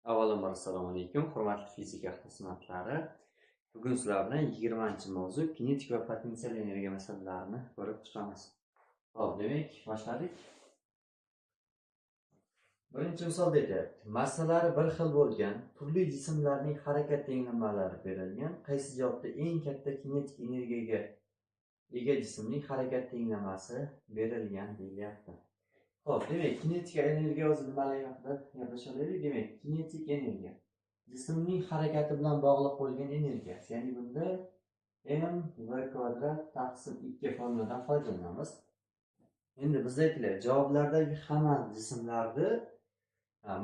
Avvalambor assalomu alaykum, hurmatli fizika xizmatlari. Bugun sizlarni 20-mavzu kinetik va potensial energiya masalalarini ko'rib chiqamiz. Xo'p, demak, boshladik. Birinchi misolda aytyapti. Massalari bir xil bo'lgan turli jismlarning harakat tenglamalari berilgan. Qaysi javobda eng katta kinetik energiyaga ega jismning harakat tenglamasi berilgan deyilyapti. Xo'p, demak, kinetik energiya o'zi nimalar haqida gaplashaveraylik. Demak, kinetik energiya jismning harakati bilan bog'liq bo'lgan energiya. Ya'ni bunda m(v² taqsim 2 formulidan foydalanamiz. Endi bizda aytilar, javoblardagi hamma jismlarni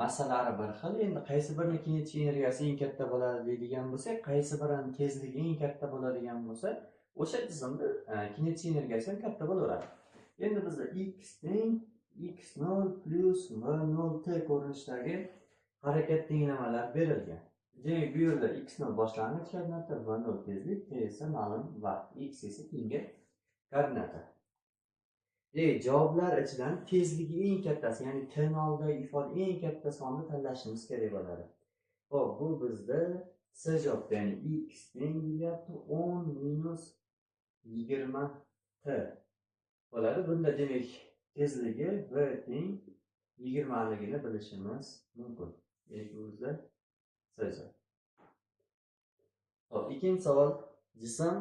massalari bir xil. Endi qaysi birining kinetik energiyasi eng katta bo'ladi deydigan bo'lsak, qaysi birining tezligi eng katta bo'ladigan bo'lsa, o'sha jismning kinetik energiyasi ham katta bo'laveradi. Endi bizda x teng x0 plus v0t ko'rinishidagi harakat tenglamalar berilgan. Demak, bu yerda x0 boshlang'ich koordinata, v0 tezlik, t esa ma'lum vaqt, x esa keyingi koordinata. Javoblar ichidan tezligi eng kattasi, ya'ni t oldidagi ifoda eng katta sonni tanlashimiz kerak bo'ladi. Xo'p, bu bizda C javob, ya'ni x teng deyapti 10 minus 20t bo'ladi. Bunda demak tezligi v teng 20 ligini bilishimiz mumkin. Demak, bu bizda C javob. Xo'p, ikkinchi savol. Jism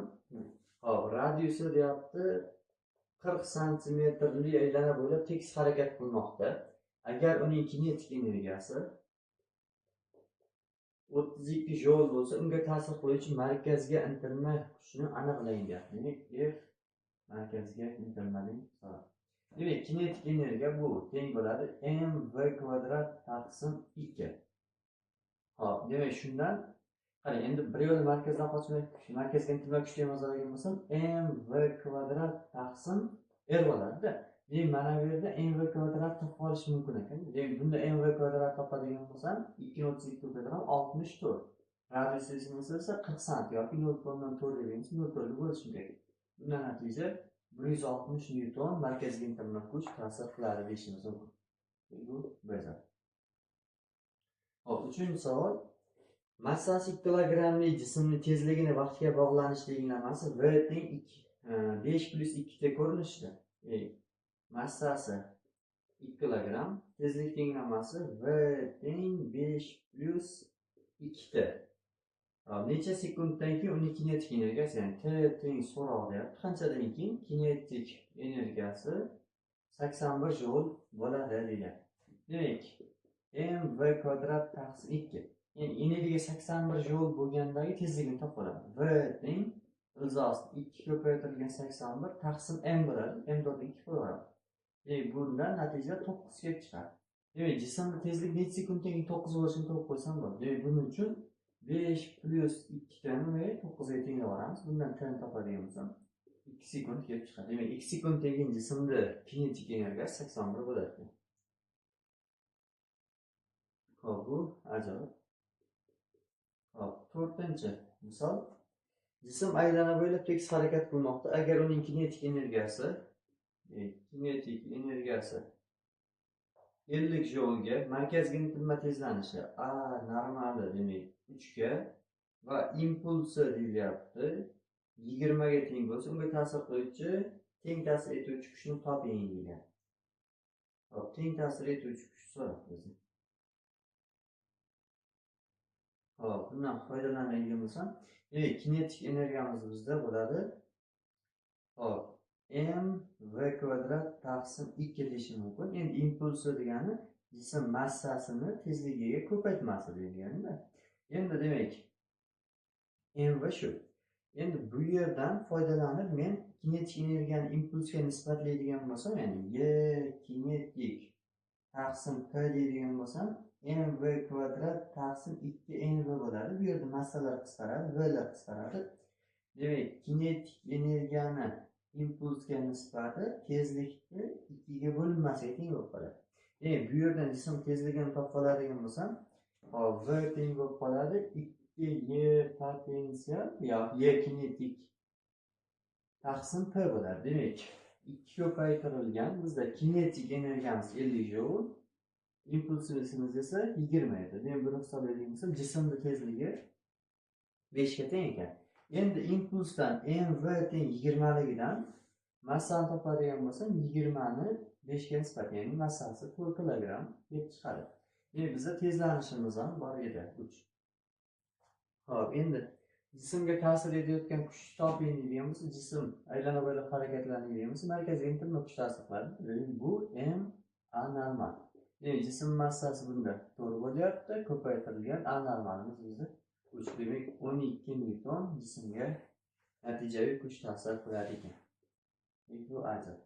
radiusi deyapti 40 santimetrli aylana bo'ylab tekis harakat qilmoqda. Agar uning kinetik energiyasi 32 joule bo'lsa, unga ta'sir qiluvchi markazga intilma kuchini aniqlang deyapti. Demak, F markazga intilmaning hisobi. Demak, kinetik energiya bu teng bo'ladi mv² taqsim 2. Xo'p, demak, shundan qarang, endi bir yo'l markazdan qochmay, markazga intilma kuchi ham yozadigan bo'lsam, mv² taqsim r bo'ladi-da. Demak, mana bu yerda mv² topib olish mumkin ekan. Demak, bunda mv² topadigan bo'lsam, 2 ko'paytirib 64. Radiusi esa 40 sant yoki 0.4 deganimiz 0.4 bo'lishi kerak. Bundan natija 160 newton markazga intilma kuch ta'sir qiladi deyishimiz mumkin. Bu baza. Hop, uchinchi savol. Massasi 2 kilogrammli jismning tezligini vaqtga bog'lanish tenglamasi v teng 5 plus 2 ta ko'rinishida. Massasi 2 kilogramm, tezlik tenglamasi v teng 5 plus 2 ta. Necha sekunddan keyin uning kinetik energiyasi, ya'ni t teng so'roq deyapti. Qanchadan keyin kinetik energiyasi 81 joule bo'ladi deyapti. Demak, mv² taqsim 2. Ya'ni energiya 81 joule bo'lgandagi tezligini topib oladi. V teng ilzosi 2 ko'paytirilgan 81 taqsim m bo'ladi. m.2 qo'yiladi. Demak, bundan natija 9 kelib chiqadi. Demak, jismning tezligi necha sekunddan keyin 9 bo'lishini topib qo'ysam bo'ladi. Demak, buning uchun 5 plus 2 tani 9 ga tenglab olamiz. Bundan t topadigan bo'lsam 2 sekund kelib chiqadi. Demak, 2 sekunddan keyin jismning kinetik energiyasi 81 bo'ladi. Xo'p, bu ajoyib. Hop, to'rtinchi misol. Jism aylana bo'ylab tekis harakat qilmoqda. Agar uning kinetik energiyasi 50 joulga, markazga intilma tezlanishi a normali demak 3 ga va impulsi deyilyapti 20 ga teng bo'lsa, unga ta'sir qiluvchi teng ta'sir etuvchi kuchni toping degan. Hop, teng ta'sir etuvchi kuch so'rabdi bizni. Hop, bundan foydalanadigan bo'lsam, kinetik energiyamiz bizda bo'ladi. Hop, mv² taqsim 2 deyish mumkin. Endi impulsi degani jism massasini tezligiga ko'paytmasi degani-da. Endi demak, mv shu. Endi bu yerdan foydalanib men kinetik energiyani impulsga nisbatlaydigan bo'lsam, ya'ni y kinetik taqsim p deydigan bo'lsam, mv² taqsim 2mv bo'ladi. Bu yerda massalar qisqaradi, vlar qisqaradi. Demak, kinetik energiyani impulsga nisbati tezlikni 2 ga bo'linmasiga teng bo'lib qoladi. Demak, bu yerdan jism tezligini topib oladigan bo'lsam, v teng bo'lib qoladi 2y potensial yoki y kinetik taqsim p bo'ladi. Demak, 2 ko'paytirilgan bizda kinetik energiyamiz 50 joule, impulsimiz esa 20 edi. Men buni hisoblaydigan bo'lsam, jismni tezligi 5 ga teng ekan. Endi impulsdan mv teng 20 ligidan massani topadigan bo'lsam, 20 ni 5 ga nisbat, ya'ni massasi 4 kilogramm deb chiqadi. Demak, bizda tezlanishimiz ham bor edi 3. Xo'p, endi jismga ta'sir edayotgan kuch toping deydigan bo'lsa, jism aylana bo'ylab harakatlanadigan bo'lsa, markaziy intilma kuch ta'sir qiladi. Bu m a normal. Demak, jism massasi bunda 4 bo'lyapti, ko'paytirilgan a normalimiz bizda 3. Demak, 12 newton jismga natijaviy kuch ta'sir qiladi ekan. Bu ajab.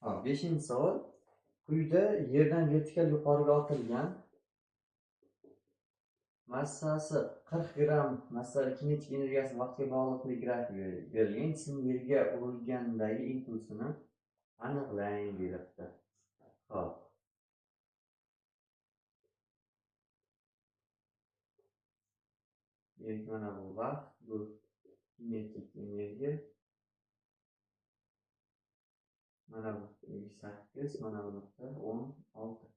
Hop, 5-savol. Quyida yerdan vertikal yuqoriga otilgan massasi 40 gramm massali kinetik energiyasi vaqtga bog'liqlik grafigi berilgan. Jism yerga urilgandagi impulsini aniqlang deyapti. Hop. Demak, mana bu vaqt, bu kinetik energiya. Mana bu 8, mana bu nuqta 16.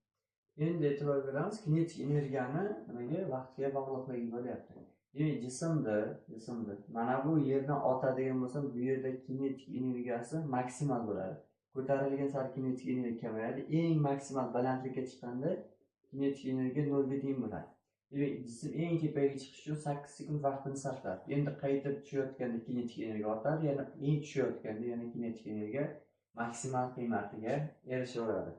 Endi e'tibor beramiz, kinetik energiyani nimaga vaqtga bog'liqligi bo'lyapti. Demak, jismda mana bu yerdan otadigan bo'lsam, bu yerda kinetik energiyasi maksimal bo'ladi. Ko'tarilgan sari kinetik energiya kamayadi. Eng maksimal balandlikka chiqqanda kinetik energiya 0 ga teng bo'ladi. Demak, jism eng tepaga chiqish uchun 8 sekund vaqtini sarfladi. Endi qaytib tushayotganda kinetik energiya ortadi, yana eng tushayotganda yana kinetik energiya maksimal qiymatiga erishaveradi.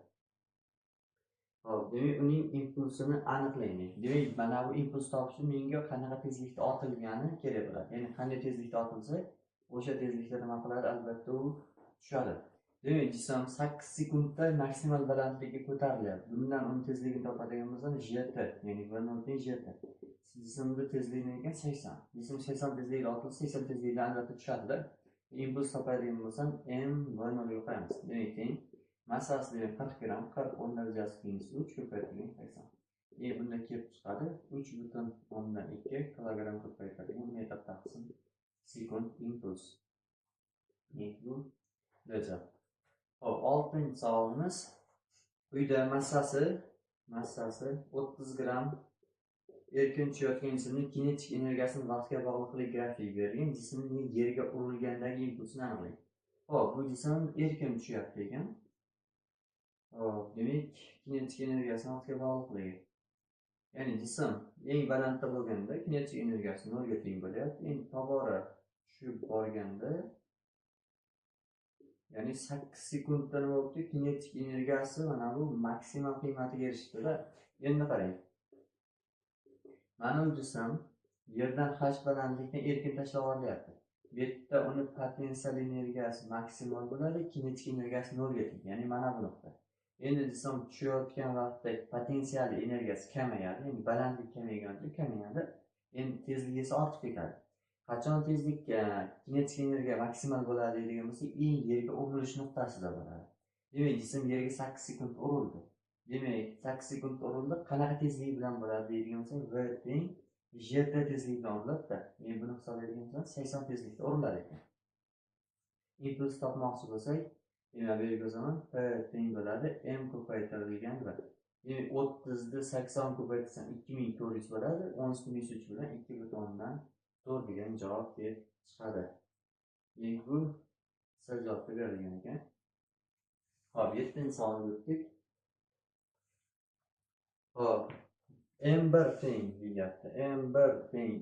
Hop, demak, uning impulsini aniqlaylik. Demak, mana bu impuls topish uchun menga qanaqa tezlikda otilgani kerak bo'ladi. Ya'ni qanday tezlikda otilsa, o'sha tezlikda nima qiladi? Albatta u tushadi. Demak, jism 8 sekundda maksimal balandlikka ko'tarilyapti. Bundan uning tezligini topadigan bo'lsam, gt, ya'ni 1 gt. Jismning tezligi ekan 80. Jism 80 tezlikda otilsa, 80 tezlikda albatta tushadi-da. Impuls topadigan bo'lsam, m 1 ga qo'yamiz. Demak, teng massasi 40 gramm, 40 10 darajasi minus 3 ko'paytirilgan 80. Bunda kelib chiqadi 3,2 kilogramm ko'paytirilgan metr taqsim sekund impuls. Bu darajat. Hop, 6-savolimiz. Quyida massasi 30 gramm erkin tushayotgan jismning kinetik energiyasini vaqtga bog'liqlik grafigi berilgan. Jismning yerga urilgandagi impulsini aniqlang. Hop, bu jism erkin tushyapti ekan. Hop, demak, kinetik energiyasi vaqtga bog'liqligi. Ya'ni jism eng balandda bo'lganda kinetik energiyasi 0 ga teng bo'lyapti. Endi tobora tushib borganda, ya'ni 8 sekundda nima bo'ldi? Kinetik energiyasi mana bu maksimal qiymatiga erishdi-da. Endi qarang. Mana bu jism yerdan h balandlikdan erkin tashlab olinyapti. Bu yerda uni potensial energiyasi maksimal bo'ladi, kinetik energiyasi 0 ga teng. Ya'ni mana bu nuqta. Endi jism tushayotgan vaqtda potensial energiyasi kamayadi, ya'ni balandlik kamayadi. Endi tezligi esa ortib ketadi. Qachon tezlik kinetik energiya maksimal bo'ladi degan bo'lsa, eng yerga urilish nuqtasida bo'ladi. Demak, jism yerga 8 sekund urildi. Demak, 8 sekund urildi, qanaqa tezlik bilan bo'ladi deydigan bo'lsa, v teng gt tezlik bilan uriladi-da. Men buni hisoblaydigan bo'lsam, 80 tezlikda urilar ekan. Impuls topmoqchi bo'lsak, demak, bu zaman p teng bo'ladi m ko'paytirilgan v. Demak, 30 ni 80 ko'paytirsam 2400 bo'ladi. 10^-3 bilan 2/4 degan javob kelib chiqadi. Demak, bu sir javobga berilgan ekan. Hop, 7-savolga o'tdik. Hop, m1 teng deyapti. m1 teng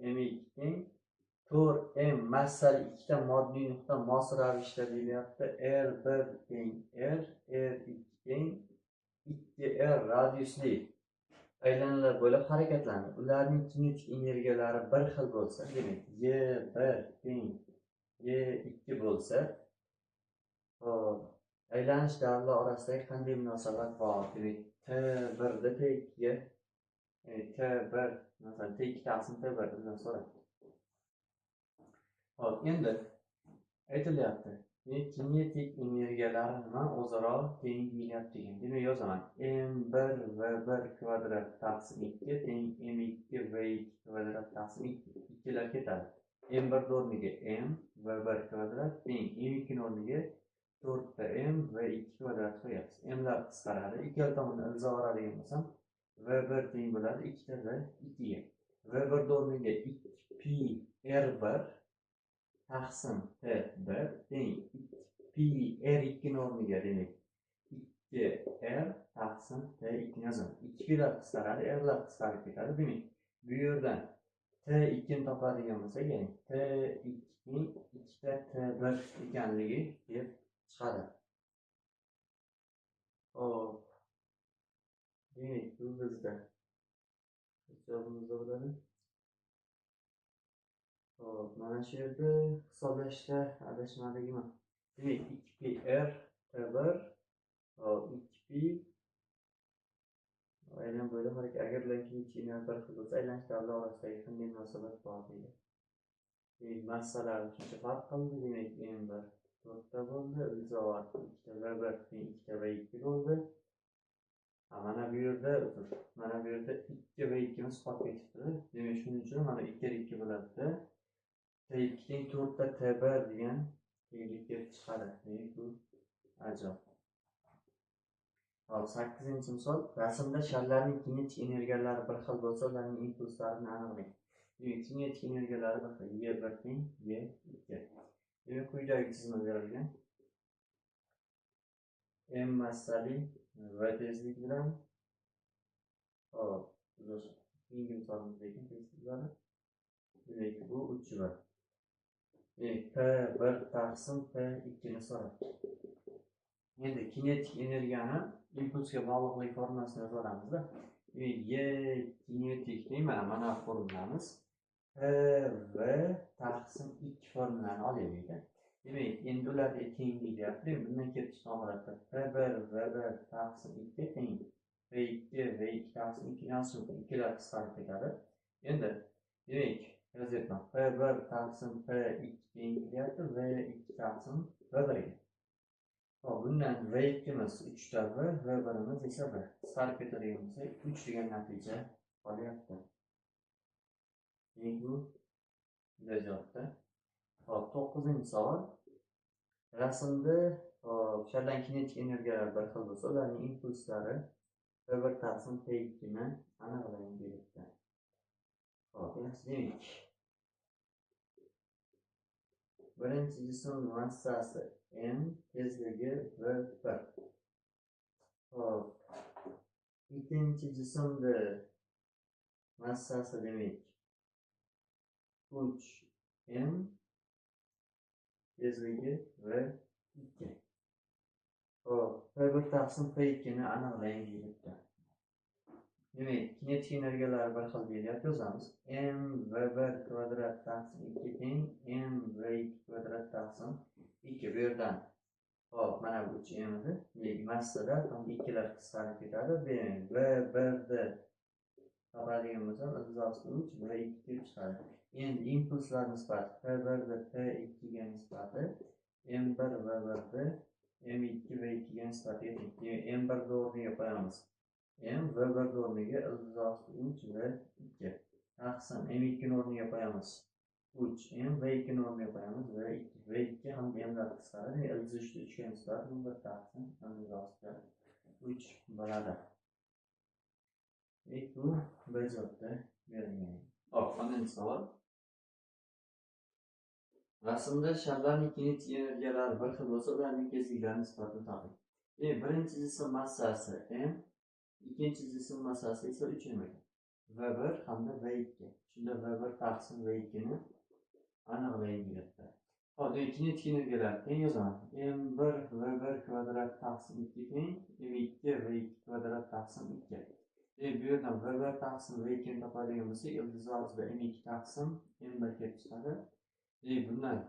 m2 teng 4m massali ikkita moddiy nuqta mos ravishda deyilyapti. R1 teng R, R2 teng 2R radiusli aylanalar bo'ylab harakatlanadi. Ularning kinetik energiyalari bir xil bo'lsa, demak, Y1 teng Y2 bo'lsa, hop, aylanish davrlar orasidagi qanday munosabat bor? Demak, T1 da T2ga, T1 masalan T2 taqsim T1 bilan so'raydi. Hop, endi aytilyapti. Kinetik energiyalar nima o'zaro teng deyilyapti ekan. Demak, yozaman. M1 V1 kvadrat taqsim 2 teng M2 V2 kvadrat taqsim 2. Ikkilar ketadi. M1 o'rniga M V1 kvadrat teng M2 o'rniga 4'te m ve 2 kvadrat koyarız. M'ler qisqaradi. Ikkala tomonni ildizaveradigan bo'lsam, v1 teng bo'ladi 2 ta v2 ga. v1 o'rniga 2pi r1 taqsim t1 teng 2pi r2 o'rniga demak 2r taqsim t2 yozaman. 2lar qisqaradi, rlar qisqarib ketadi. Demak, bu yerdan t2 ni topadigan bo'lsak, ya'ni t2 ning 2 ta t1 ekanligi deb chiqadi. Hop. Demak, bu bizda javobimizda bo'ladi. Hop, mana shu yerda hisoblashda adashmaligim. Demak, 2pr t1 hop 2pi aylan bo'ylab harakat agarlar kichkina bir xil bo'lsa, aylanish davri orasidagi qanday munosabat bor deydi. Demak, massalar uchinchi farq qildi. Demak, m1 4ta bo'ldi, ildizovar 2ta v1 teng 2ta v2 bo'ldi. Mana bu yerda 2 va 2 imiz qolib ketibdi. Demak, shuning uchun mana 2 2 bo'ladi. T2 teng 4 ta T1 degan tenglik kelib chiqadi. Demak, bu ajoyib. Hop, 8-misol. Rasmda sharlarning kinetik energiyalari bir xil bo'lsa, ularning impulslarini aniqlang. Demak, kinetik energiyalari bir xil. Y1 teng Y2. Demak, quyidagi tizma berilgan. M massali v tezlik bilan hop, keyingi misolimizdagi tezliklari. Demak, bu 3 va P1 taqsim P2 ni so'raydi. Endi kinetik energiyani impulsga bog'liqlik formulasini yozamiz-da. Y kinetik mana formulamiz PV taqsim 2 formulani olaylik. Demak, endi ularga tenglik deyapti. Bundan kelib chiqqan holatda P1 V1 taqsim 2 teng V2 V2 taqsim 2 yozib 2 lar qisqarib ketadi. Endi demak, yozyapman. P1 taqsim P2 teng kelyapti V2 taqsim V1 ga. Hop, bundan V2'miz 3 ta V, V1'imiz esa V. Qisqarib ketadigan bo'lsa 3 degan natija qolyapti. Demak, bu javobda. Hop, 9-savol. Rasmda shardan kinetik energiyalar bir xil bo'lsa, ularning impulslari V1 taqsim P2 ni aniqlang deyapti. Hop, demak, birinchi jism massasi m, tezligi v1. Hop, ikkinchi jismda massasi demak 3m, tezligi v2. Hop, v1 taqsim p2 ni aniqlang deyapti. Demak, kinetik energiyalar bir xil deyiladi, yozamiz. M v1 kvadrat taqsim 2 teng m v2 kvadrat taqsim 2. Bu yerdan hop, mana bu 3m edi. Demak, massada ham 2 lar qisqarib ketadi. V1 topadigan bo'lsam, ildizosi 3 v2 kelib chiqadi. Endi impulslar nisbati P1 da P2 ga nisbati M1 V1 da M2 V2 ga nisbatiga teng. M1 o'rniga qo'yamiz. M V1 o'rniga ildizosi 3 V2 taqsim M2 o'rniga qo'yamiz. 3 M V2 o'rniga qo'yamiz V2 ham M'lar qisqaradi. Ildizosi 3 ga nisbati 1 taqsim ildizosi 3 bo'ladi. Bu bir javobda berilgan. Hop, 10-savol. Rasmda sharlarning kinetik energiyalari bir xil bo'lsa, ularning tezliklari nisbatini toping. Birinchi jism massasi m, ikkinchi jism massasi esa 3m ekan. V1 hamda V2. Shunda V1 taqsim V2 ni aniqlang deyapti. Hop, kinetik energiyalar teng yozaman. M1 V1 kvadrat taqsim 2 teng M2 V2 kvadrat taqsim 2. Bu yerdan V1 taqsim V2 ni topadigan bo'lsak, ildizosida M2 taqsim M1 kelib chiqadi. Bundan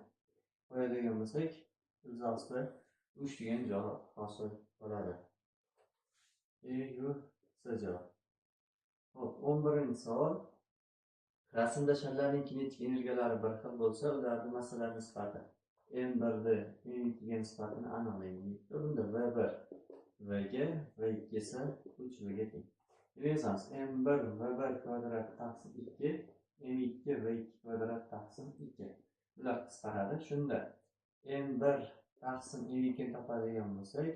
qo'yadigan bo'lsak, ildizosida 3 degan javob hosil bo'ladi. Bu javob. Hop, 11-savol. Rasmda sharlarning kinetik energiyalari bir xil bo'lsa, ularning massalar nisbati M1 da M2 ga nisbatini aniqlang. Bunda V1 V ga, V2 esa 3 V ga teng. Yozamiz. M1 V1 kvadrat taqsim 2, M2 V2 kvadrat taqsim 2. Bular qisqaradi. Shunda M1 taqsim v2 topadigan bo'lsak,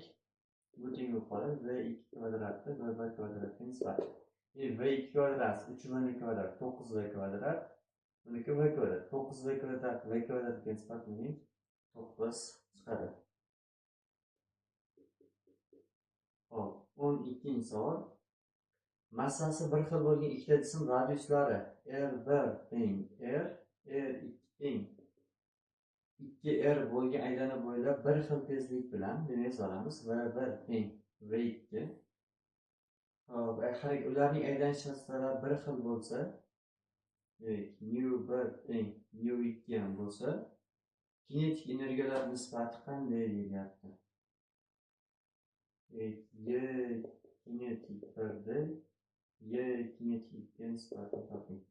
bu teng bo'lib qoladi v2 kvadratni v1 kvadratga nisbati. v2 kvadrat 3v kvadrat 9v kvadrat, buniki v kvadrat 9v kvadrat v kvadratga nisbatan 9 chiqadi. Hop, 12-chi savol. Massasi bir xil bo'lgan ikkita jism radiuslari R1 teng R, R2 teng 2R bo'lgan aylana bo'ylab bir xil tezlik bilan demak yozamiz. V1 teng V2. Hop, ularning aylanish harakati bir xil bo'lsa, nu1 teng nu2 ham bo'lsa, kinetik energiyalar nisbati qanday deyilyapti? Y kinetik 1 Y kinetikga nisbatan toping.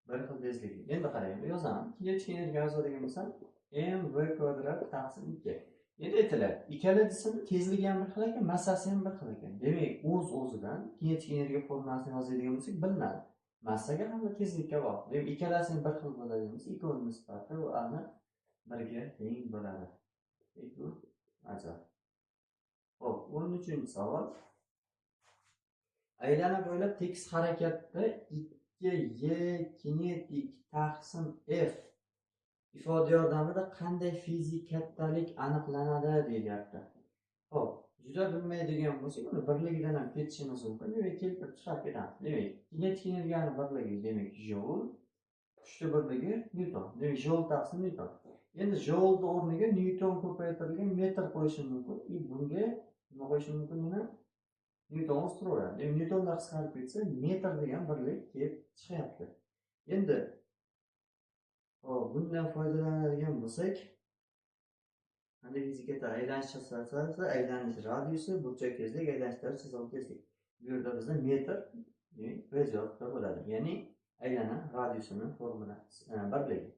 Bir xil tezlik. Endi qarang, yozaman. Kinetik energiya yozadigan bo'lsam, mv kvadrat taqsim 2. Endi aytiladi, ikkala jism tezligi ham bir xil ekan, massasi ham bir xil ekan. Demak, o'z-o'zidan kinetik energiya formulasini yozadigan bo'lsak, bilinadi. Massaga hamda tezlikka bog'liq. Demak, ikkalasi bir xil bo'ladigan bo'lsa, ikkovining nisbati u aniq 1 ga teng bo'ladi. Bu ajoyib. Xo'p, 13-savol. Aylana bo'ylab tekis harakatda 2y kinetik taqsim f ifoda yordamida qanday fizik kattalik aniqlanadi deyilyapti. Xo'p, juda bilmaydigan bo'lsak, uni birligidan ham ketishimiz mumkin. Demak, keltirib chiqarib ketamiz. Demak, kinetik energiyani birligi demak joule, kuchli birligi newton. Demak, joule taqsim newton. Endi joule o'rniga newton ko'paytirilgan metr qo'yishim mumkin. Bunga nima qo'yishim mumkin buni? Newton o'stiraveradi. Demak, newtonlar qisqarib ketsa, metr degan birlik kelib chiqyapti. Endi bundan foydalanadigan bo'lsak, qanday fizikada aylanish harakati, aylanish radiusi, burchak tezlik, aylanishlar chizig'i tezlik. Bu yerda bizda metr bezyorda bo'ladi. Ya'ni aylana radiusining formulasi birligi.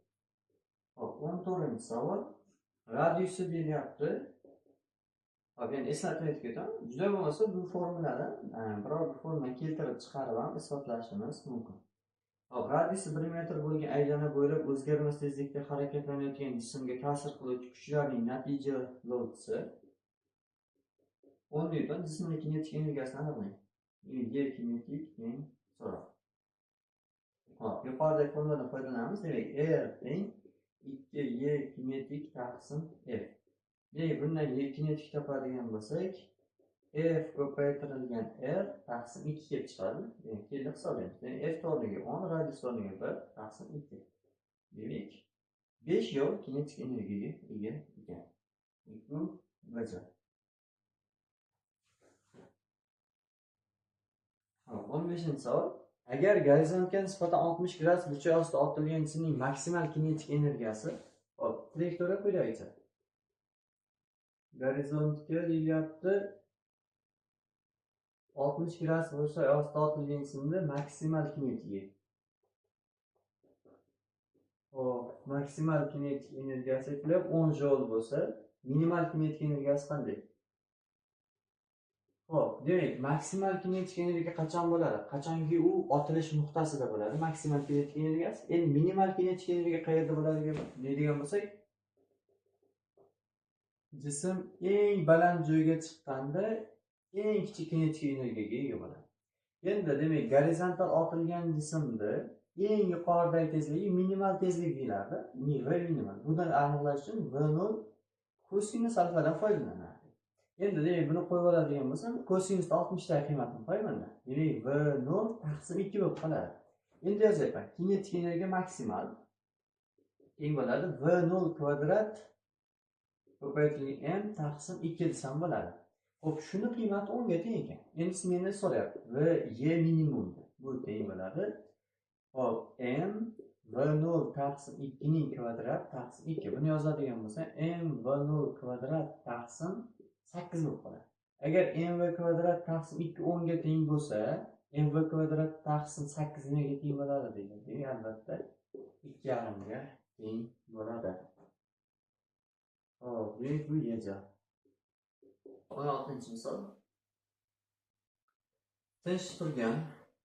Hop, 14-savol. Radiusi deyilyapti. Hop, endi eslatib o'tib ketaman. Juda bo'lmasa bu formulani biror bir formula keltirib chiqarib ham isbotlashimiz mumkin. Hop, radiusi 1 metr bo'lgan aylana bo'ylab o'zgarmas tezlikda harakatlanayotgan jismga ta'sir qiluvchi kuchlarning natijalovchisi 10 newton. Jismning kinetik energiyasini aniqlang. Y kinetik teng so'roq. Hop, yuqoridagi formuladan foydalanamiz. Demak, R teng 2y kinetik taqsim f. Demak, bundan y kinetik topadigan bo'lsak, f ko'paytirilgan r taqsim 2 kelib chiqadi. Demak, keldi hisoblaymiz. Demak, f o'rniga 10, radius o'rniga 1 taqsim 2. Demak, 5 joule kinetik energiyaga ega ekan. Bu bajar. Hop, 15-savol. Agar gorizontga nisbatan 60 gradus burchak ostida otilgan jismning maksimal kinetik energiyasi, hop, trayektoriya quyidagicha. Gorizontga deyilyapti 60 gradus burchak ostida otilgan jismda maksimal kinetigi. Hop, maksimal kinetik energiyasi 10 joule bo'lsa, minimal kinetik energiyasi qanday? Hop, demak, maksimal kinetik energiya qachon bo'ladi? Qachonki u otilish nuqtasida bo'ladi, maksimal kinetik energiyasi. Endi minimal kinetik energiya qayerda bo'ladi deydigan bo'lsak, jism eng baland joyga chiqqanda eng kichik kinetik energiyaga ega bo'ladi. Endi demak, gorizontal otilgan jismda eng yuqoridagi tezligi minimal tezlik deyiladi. V minimal. Bundan aniqlash uchun V0 kosinus alfadan foydalanadi. Endi demak, buni qo'yib oladigan bo'lsam, kosinus 60 ta qiymatini qo'yaman. Demak, V0 taqsim 2 bo'lib qoladi. Endi yozyapman. Kinetik energiya maksimal teng bo'ladi V0 kvadrat ko'paytirilgan m taqsim 2 desam bo'ladi. Xo'p, shuni qiymati 10 ga teng ekan. Endi meni so'rayapti. V y minimum bu teng bo'ladi. Hop, m V0 taqsim 2 ning kvadrat taqsim 2. Buni yozadigan bo'lsam, m V0 kvadrat taqsim 8 bo'lib qoladi. Agar mv kvadrat taqsim 2 10 ga teng bo'lsa, mv kvadrat taqsim 8 nimaga teng bo'ladi deydi. Albatta 2,5 ga teng bo'ladi. Hop, bu yerda 16-misol. Tinch turgan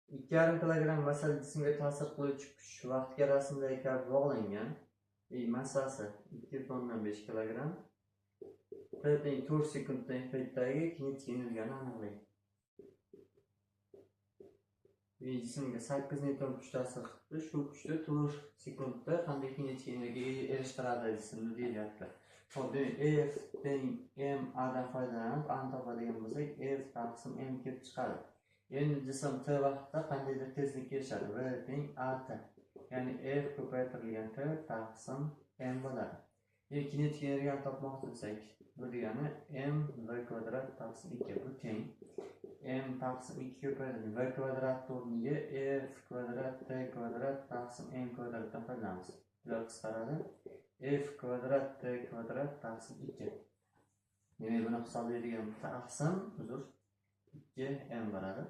2,5 kg massali jismga ta'sir qiluvchi kuch vaqtga rasmdagi kabi bog'langan Massasi 2,5 kilogramm. T teng 4 sekunddan paytdagi kinetik energiyani aniqlaydi. Jismga 8 newton kuch ta'sir qildi. Shu kuchni 4 sekundda qanday kinetik energiyaga erishtiradi jismni deyilyapti. Hop, F teng m a dan foydalanib a'ni topadigan bo'lsak, F taqsim m kelib chiqadi. Endi jism t vaqtda qandaydir tezlikka erishadi. V teng a t. Ya'ni F ko'paytirilgan t taqsim m bo'ladi. Kinetik energiyani topmoqchi bo'lsak, bu degani m v kvadrat taqsim 2 bu teng m taqsim 2 ko'paytirilgan v kvadrat o'rniga f kvadrat t kvadrat taqsim m kvadratdan foydalanamiz. Bular qisqaradi. F kvadrat t kvadrat taqsim 2. Demak, buni hisoblaydigan taqsim 2m bo'ladi.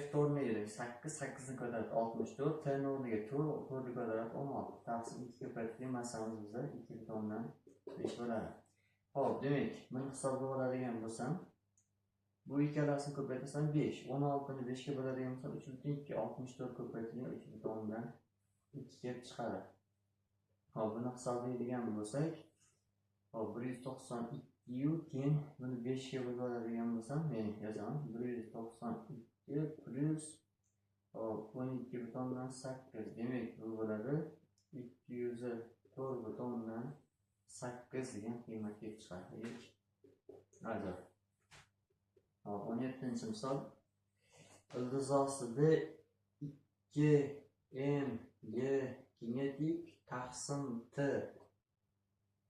F o'rniga 8, 8 kvadrat 64, t o'rniga 4, 4 kvadrat 16. Taqsim 2 ko'paytirilgan massamiz bizda 2,5 bo'ladi. Hop, demak, buni hisoblab oladigan bo'lsam, bu ikkalasini ko'paytirsam 5, 16 ni 5 ga bo'ladigan bo'lsam 3,2, 64 ko'paytirilgan 3,2 kelib chiqadi. Hop, buni hisoblaydigan bo'lsak, hop 192 yu keyin buni 5 ga bo'lib oladigan bo'lsam, men yozaman. 192 plus 12,8. Demak, bu bo'ladi 204,8 degan qiymat kelib chiqadi. Ajoyib. Hop, 17-chi misol. Ildiz ostida 2m g kinetik taqsim t.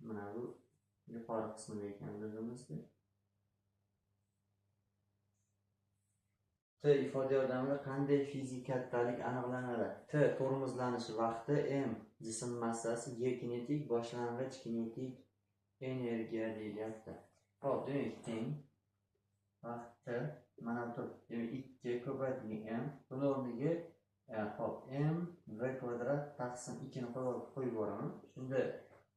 Mana bu yuqori qismida ekan ildizimizda. T ifoda yordamida qanday fizik kattalik aniqlanadi? T tormozlanish vaqti, m jism massasi, g kinetik boshlang'ich kinetik energiya deyilyapti. Hop, demak, teng vaqti mana bu demak 2 ko'paytirilgan m, buni o'rniga hop m v kvadrat taqsim 2 ni qo'yib yuboraman. Shunda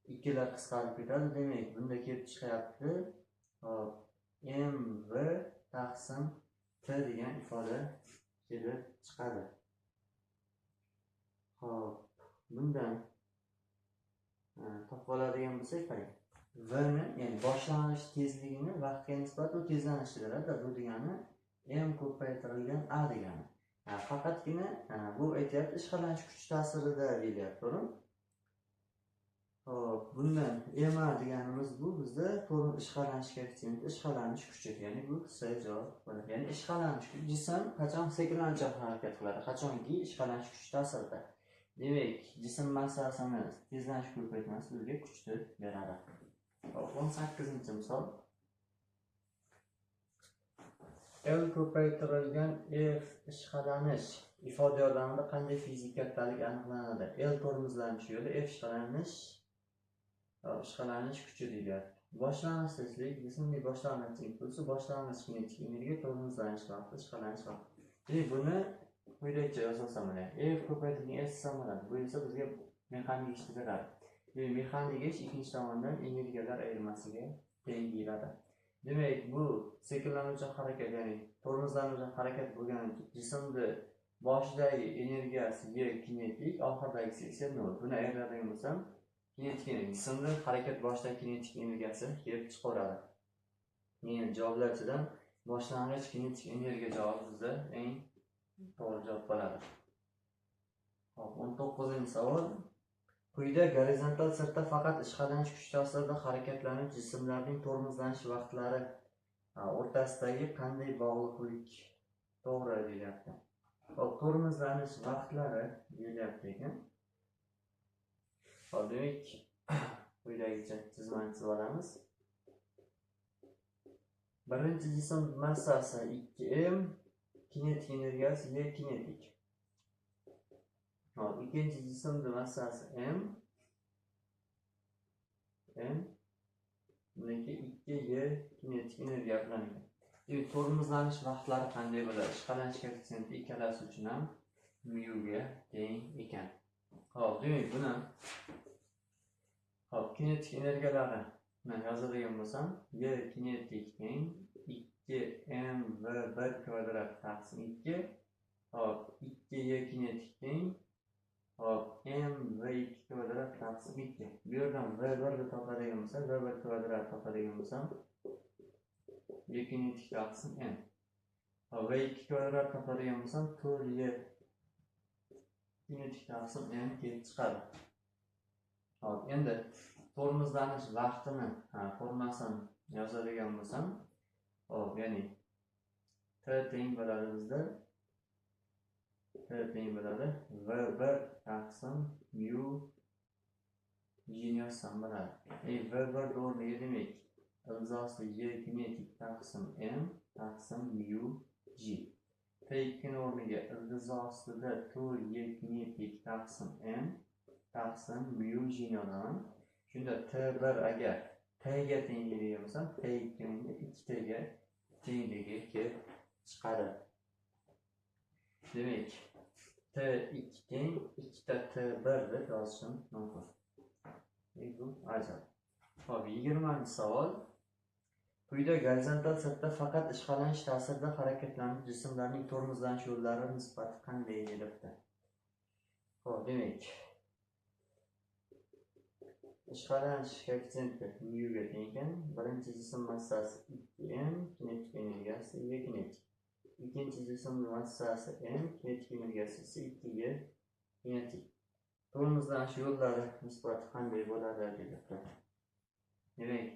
2 lar qisqarib ketadi. Demak, bunda kelib chiqyapti hop m v taqsim t degan ifoda kelib chiqadi. Hop, bundan topib oladigan bo'lsak, qarang. V ni, ya'ni boshlang'ich tezligini vaqtga nisbatan tezlanishni beradi. Bu degani m ko'paytirilgan a degani. Faqatgina bu aytyapti ishqalanish kuchi ta'sirida deyilyapti. Hop, bundan m deganimiz bu bizda tormoz ishqalanish koeffitsiyenti, ishqalanish kuchi, ya'ni bu hisob javob bo'ladi. Ya'ni ishqalanish kuchi jism qachon sekinlancha harakat qiladi, qachonki ishqalanish kuchi ta'sirida. Demak, jism massasini tezlanish ko'paytmasi bizga kuchni beradi. 18-misol. L ko'paytirilgan F ishqalanish ifoda yordamida qanday fizik kattalik aniqlanadi? L tormozlanish yo'li, F ishqalanish kuchi deyilyapti. Boshlang'ich tezlik, jismning boshlang'ich impulsi, boshlang'ich kinetik energiya, tormozlanish vaqti, ishqalanish vaqti. Buni quyidagicha yozsam mana. F ko'paytirilgan S bo'ladi. Bu esa bizga mexanik ishni beradi. Mexanik ish ikkinchi tomondan energiyalar ayirmasiga teng deyiladi. Demak, bu sekinlanuvchi harakat, ya'ni tormozlanuvchi harakat bo'lgan jismda boshidagi energiyasi Y kinetik, oxiridagisi esa 0. Buni ayiradigan bo'lsam, kinetik energiya jismda harakat boshidagi kinetik energiyasi kelib chiqaradi. Men javoblarchidan boshlang'ich kinetik energiya javobi bizda eng to'g'ri javob bo'ladi. Hop, 19-savol. Quyida gorizontal sirtda faqat ishqalanish kuchi ta'sirida harakatlanuvchi jismlarning tormozlanish vaqtlari o'rtasidagi qanday bog'liqlik to'g'ri deyilyapti. Hop, tormozlanish vaqtlari deyilyapti ekan. Hop, demak, quyidagicha chizmani chizib olamiz. Birinchi jism massasi 2m, kinetik energiyasi Y kinetik. Hop, ikkinchi jismning massasi m, buniki 2y kinetik energiya bilan. Tormozlanish vaqtlari qanday bo'ladi? Ishqalanish koeffitsiyenti ikkalasi uchun ham mu ga teng ekan. Hop, demak, buni hop kinetik energiyalari men yozadigan bo'lsam, y kinetik teng 2mv1 kvadrat taqsim 2. Hop, 2y kinetik teng Hop, m v2 kvadrat taqsim 2. Bu yerdan v1 ni topadigan bo'lsa, v1 kvadrat topadigan bo'lsam, 2 ni taqsim m. Hop, v2 kvadrat topadigan bo'lsam, 4y 2 ni taqsim m kelib chiqadi. Hop, endi tormozlanish vaqtini, formulasini yozadigan bo'lsam, hop, ya'ni t teng bo'ladi bizda v1 taqsim mu y'ni yozsam bo'ladi. v1 o'rniga demak ildizi y kinetik taqsim m taqsim mu g. t2 o'rniga ildizi ostida 4y kinetik taqsim m taqsim mu g ni yozaman. Shunda t1 agar t ga tengligini bo'lsam, t2 menga 2t ga tengligi kelib chiqadi. Demak, t2 teng 2ta t1 deb yozishim mumkin. Bu ajab. Hop, 20-savol. Quyida gorizontal sirtda faqat ishqalanish ta'sirida harakatlanuvchi jismlarning tormozlanish yo'llari nisbati qanday deyilibdi? Hop, demak, ishqalanish koeffitsiyenti mu ga teng ekan. Birinchi jism massasi 2m, kinetik energiyasi v kinetik. İkinci cisim massası m, kinetik energiyasi ise 2g kinetik. Tormozlanish yo'llari nisbati qanday bo'ladi deyilibdi. Demak,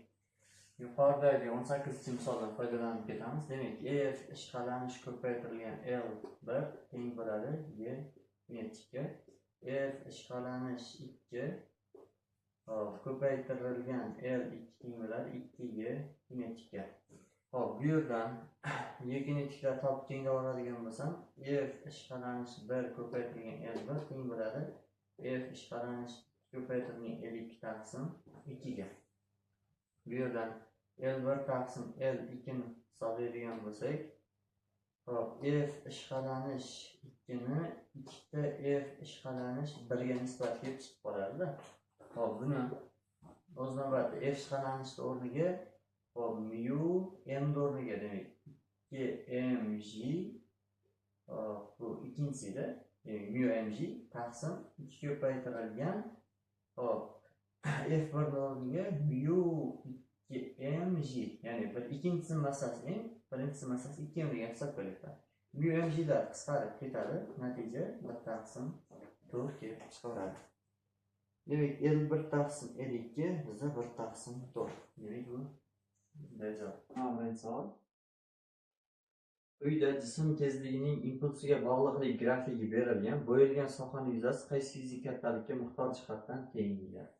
yuqoridagi 18 misoldan foydalanib ketamiz. Demak, f ishqalanish ko'paytirilgan L1 teng bo'ladi g kinetikka. F ishqalanish 2 ko'paytirilgan L2 teng bo'ladi 2g kinetikka. Hop, bu yerdan y kinetiklar topib tenglaydigan bo'lsam, f ishqalanish 1 ko'paytirilgan L1 teng bo'ladi f ishqalanish ko'paytirilgan L2 taqsim 2 ga. Bu yerdan L1 taqsim L2 ni hisoblaydigan bo'lsak, hop, f ishqalanish 2 ni 2ta f ishqalanish 1 ga nisbat kelib chiqib qoladi-da. Hop, buni o'z navbatida f ishqalanishni o'rniga hop, mu m o'rniga demak 2mg bu ikkinchisida mu mg taqsim 2 ko'paytirilgan hop f1 o'rniga mu 2mg, ya'ni ikkinchisi massasi m, birinchisi massasi 2m degan hisob qilyapti. Mu mglar qisqarib ketadi, natija 1 taqsim 4 kelib chiqaveradi. Demak, L1 taqsim L2 bizda 1 taqsim 4. Demak, bu birinchi savol. Uyda jism tezligining impulsiga bog'liqlik grafigi berilgan. Bo'yalgan sohaning yuzasi qaysi fizik kattalikka miqdor jihatdan teng deyiladi?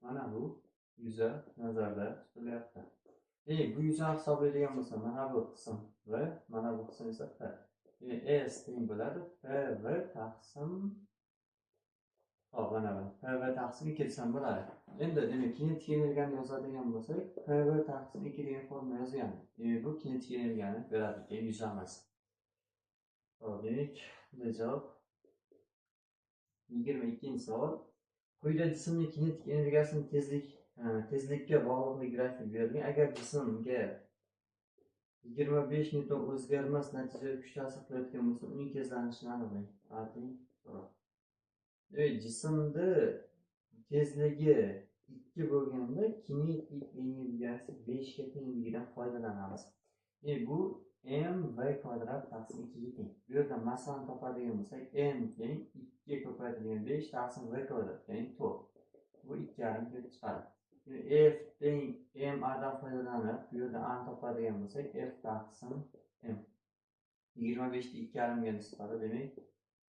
Mana bu yuza nazarda tutilyapti. Bu yuzani hisoblaydigan bo'lsa, mana bu qism v, mana bu qism esa p. S teng bo'ladi pv taqsim hop, mana bu pv taqsim 2 desam bo'ladi. Endi demak, kinetik energiyani yozadigan bo'lsak, pv taqsim 2 degan formula yozganmiz. Bu kinetik energiyani beradi, yuzamiz. Hop, demak, bu javob 22-savol. Quyida jismning kinetik energiyasining tezlikka bog'liqlik grafik berilgan. Agar jismga 25 newton o'zgarmas natijada kuch ta'sir qilayotgan bo'lsa, uning tezlanishini aniqlang. Jismda tezligi 2 bo'lganda kinetik energiyasi 5 ga tengligidan foydalanamiz. Bu m v kvadrat taqsim 2 ga teng. Bu yerdan massani topadigan bo'lsak, m teng 2 ga ko'paytirilgan 5 taqsim v kvadrat teng 4. Bu 2,5 kelib chiqadi. F teng m a dan foydalanib, bu yerdan a topadigan bo'lsak, f taqsim m 25 ni 2,5 ga nisbati, demak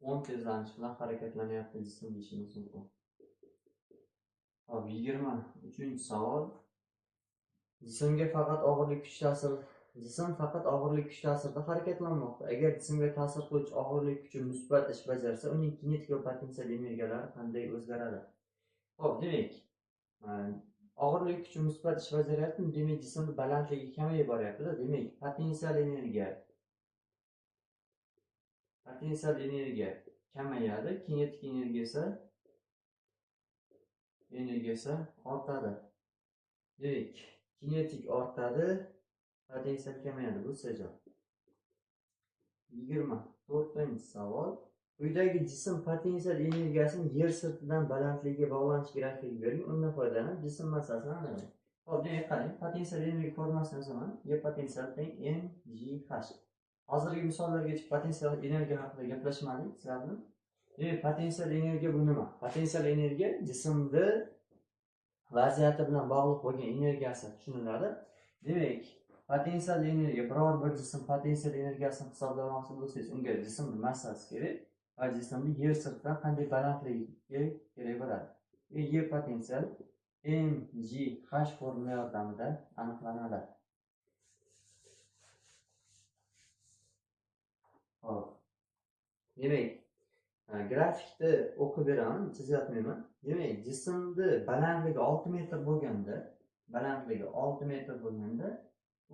10 tezlanish bilan harakatlanyapti jism deyishimiz mumkin. Hop, 23-savol. Jism faqat og'irlik kuch ta'sirida harakatlanmoqda. Agar jismga ta'sir qiluvchi og'irlik kuchi musbat ish bajarsa, uning kinetik va potensial energiyalari qanday o'zgaradi? Hop, demak, og'irlik kuchi musbat ish bajaryapti, demak jismning balandligi kamayib boryapti-da. Demak, potensial energiya kamayadi, kinetik energiyasi ortadi. Demak, kinetik ortadi, Potensial kamayadi. Bu javob. 24-savol. Quyidagi jism potensial energiyasini yer sirtidan balandligiga bog'lanish grafigi berilgan. Undan foydalanib jism massasini aniqlang. Hop, demak qarang, potensial energiya formulasini yozaman. Y potensial teng mgh. Hozirgi misollarga potensial energiya haqida gaplashmadik sizlar bilan. Demak, potensial energiya bu nima? Potensial energiya jismni vaziyati bilan bog'liq bo'lgan energiyasi tushuniladi. Demak, potensial energiya biror bir jism potensial energiyasini hisoblamoqchi bo'lsangiz, unga jismning massasi kerak va jismni yer sirtidan qanday balandligi kerak bo'ladi. Y potensial mgh formula yordamida aniqlanadi. Hop. Demak, grafikni o'qib beraman, chizyapman. Demak, jismni balandligi 6 metr bo'lganda,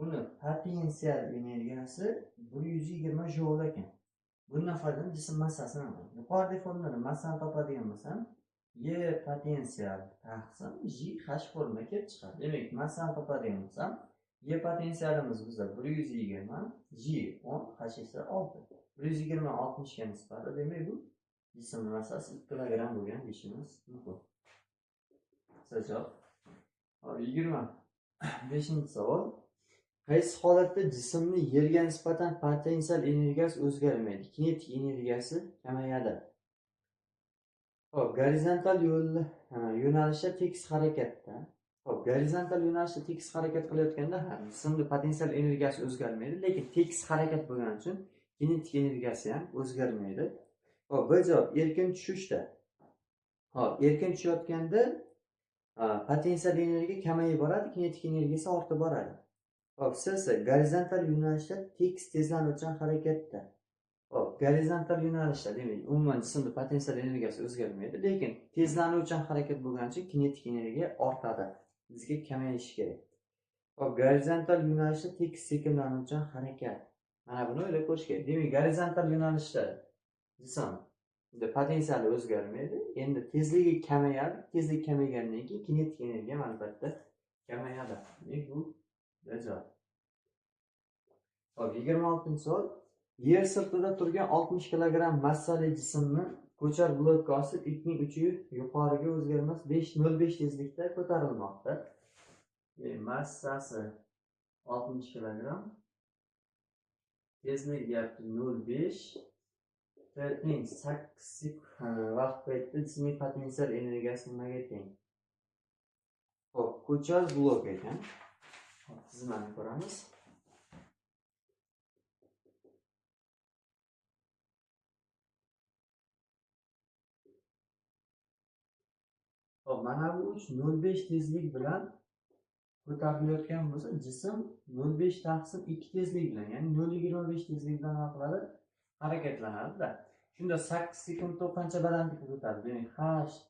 uni potensial energiyasi 120 joule ekan. Bundan foydalanib jism massasini aniqlaymiz. Yuqoridagi formuladan massani topadigan bo'lsam, Y potensial taqsim JH formula kelib chiqadi. Demak, massani topadigan bo'lsam, Y potensialimiz bizda 120, J 10, H esa 6. 120 60 ga nisbati. Demak, bu jism massasi 2 kilogramm bo'lgan deyishimiz mumkin. Javob. 25-savol. Qaysi holatda jismning yerga nisbatan potensial energiyasi o'zgarmaydi? Kinetik energiyasi kamayadi. Hop, gorizontal yo'nalishda tekis harakatda. Hop, gorizontal yo'nalishda tekis harakat qilayotganda jismning potensial energiyasi o'zgarmaydi, lekin tekis harakat bo'lgani uchun kinetik energiyasi ham o'zgarmaydi. Hop, bu javob erkin tushishda. Hop, erkin tushayotganda potensial energiya kamayib boradi, kinetik energiyasi ortib boradi. Hop, siz gorizontal yo'nalishda tekis tezlanuvchan harakatda. Hop, gorizontal yo'nalishda, demak, umuman jismning potensial energiyasi o'zgarmaydi, lekin tezlanuvchan harakat bo'lgani uchun kinetik energiya ortadi. Bizga kamayishi kerak. Hop, gorizontal yo'nalishda tekis sekinlanuvchan harakat. Mana buni o'ylab ko'rish kerak. Demak, gorizontal yo'nalishda jism potensiali o'zgarmaydi. Endi tezligi kamayadi. Tezlik kamaygandan keyin kinetik energiya albatta kamayadi. Demak, bu javob. Hop, 26-savol. Yer sirtida turgan 60 kilogramm massali jismni ko'char blokka osib, ipning uchi yuqoriga o'zgarmas 0.5 tezlikda ko'tarilmoqda. Massasi 60 kilogramm. Tezlik deyapti 0.5. Teng 8 vaqt paytida jismning potensial energiyasi nimaga teng? Hop, ko'char blok ekan. Tizimlarni ko'ramiz. Hop, mana bu 0.5 tezlik bilan ko'tarilayotgan bo'lsa, jism 0.5 taqsim 2 tezlik bilan, ya'ni 0.25 tezlik bilan harakatlanadi-da. Shunda 8 sekundda qancha balandlikka ko'taradi? Demak, h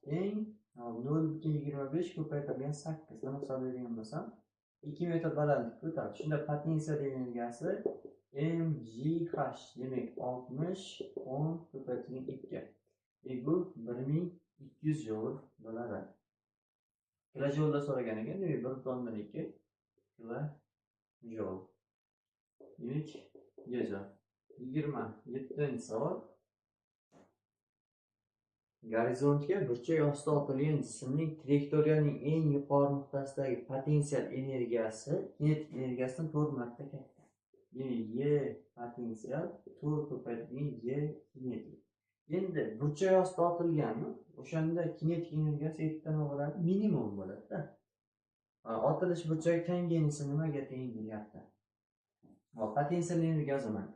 teng 0.25 ko'paytirilgan 8. Buni hisoblaydigan bo'lsam, 2 metr balandlikka ko'taradi. Shunda potensial energiyasi mgh, demak 60 10 ko'paytirilgan 2. Bu 1200 joule bo'ladi. Kilojoulda so'ragan ekan, demak 1.2 kilojoule. Demak, javob. 27-savol. Gorizontga burchak ostida otilgan jismning trayektoriyaning eng yuqori nuqtasidagi potensial energiyasi kinetik energiyasidan 4 marta katta. Demak, Y potensial 4 ko'paytirilgan Y kinetik. Endi burchak ostida otilganmi? O'shanda kinetik energiyasi ikkitadan bo'ladi, minimum bo'ladi-da. Otilish burchagi tangenisi nimaga teng bo'lyapti? Potensial energiya yozaman.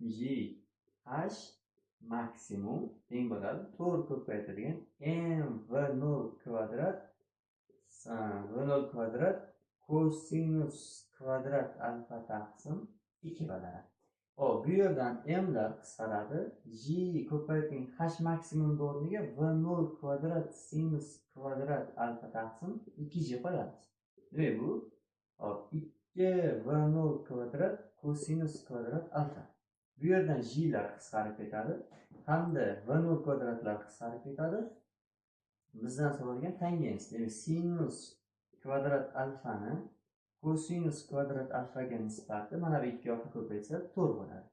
mgh maksimum teng bo'ladi 4 ko'paytirilgan mv0 kvadrat kosinus kvadrat alfa taqsim 2 bo'ladi. Hop, bu yerdan m lar qisqaradi. J ko'paytirilgan h maksimum o'rniga v0 kvadrat sinus kvadrat alfa taqsim 2j qo'yamiz. Demak, bu 2v0 kvadrat kosinus kvadrat alfa. Bu yerdan j lar qisqarib ketadi hamda v0 kvadratlar qisqarib ketadi. Bizdan so'ralgan tangens, demak sinus kvadrat alfani kosinus kvadrat alfaga nisbati mana bu ikki yoqni ko'paysa 4 bo'ladi.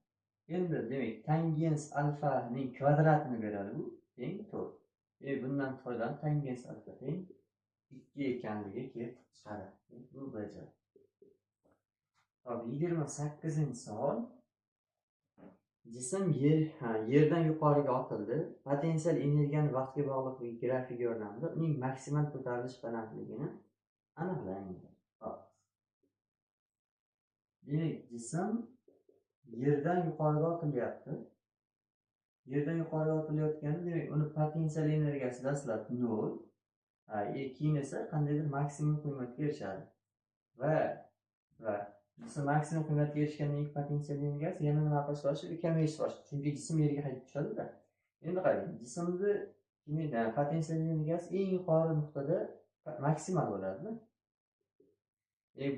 Endi demak tangens alfaning kvadratini beradi bu teng 4. Bundan foydalanib tangens alfa teng 2 ekanligi kelib chiqadi. Bu bajar. Hop 28-savol. Jism yerdan yuqoriga otildi. Potensial energiyaning vaqtga bog'liqligi grafiki yordamida uning maksimal ko'tarilish balandligini aniqlang. Demak, jism yerdan yuqoriga otilyapti. Yerdan yuqoriga otilayotganda, demak, uni potensial energiyasi dastlab 0, keyin esa qandaydir maksimum qiymatga erishadi. Va jism maksimum qiymatga erishgandan keyin potensial energiyasi yana nima qilish boshlashdi? Kamayish boshlashdi. Chunki jism yerga qaytib tushadi-da. Endi qarang, jismning potensial energiyasi eng yuqori nuqtada maksimal bo'ladi-da.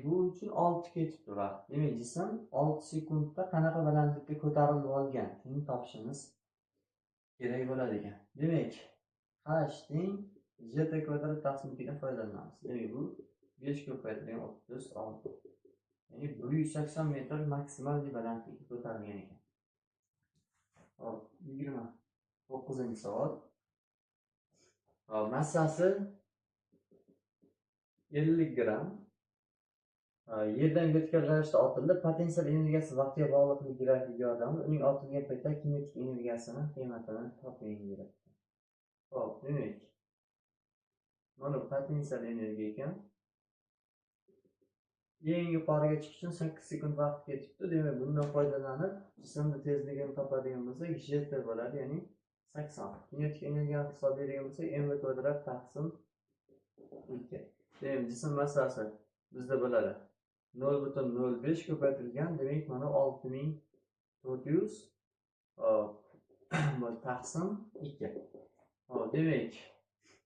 Bu uchun 6 ketibdi vaqt. Demak, jism 6 sekundda qanaqa balandlikka ko'tarilib olgan? Shuni topishimiz kerak bo'ladi ekan. Demak, h teng j kvadrat taqsim 2 dan foydalanamiz. Demak, bu 5 ko'paytirilgan 36. Ya'ni 180 metr maksimal balandlikka ko'tarilgan ekan. Hop, 29-savol. Massasi 50 gram. Yerdan vertikal ravishda otildi. Potensial energiyasi vaqtga bog'liqligi grafiki yordamida uning otilgan paytda kinetik energiyasini qiymatini toping deyapti. Hop, demak, mana potensial energiya ekan. Eng yuqoriga chiqish uchun 8 sekund vaqt ketibdi. Demak, bundan foydalanib jismning tezligini topadigan bo'lsak, gt bo'ladi, ya'ni 80. Kinetik energiyani hisoblaydigan bo'lsak, mv kvadrat taqsim 2. Demak, jism massasi bizda bo'ladi 0,05 ko'paytirilgan, demak mana 6400 taqsim 2. Demak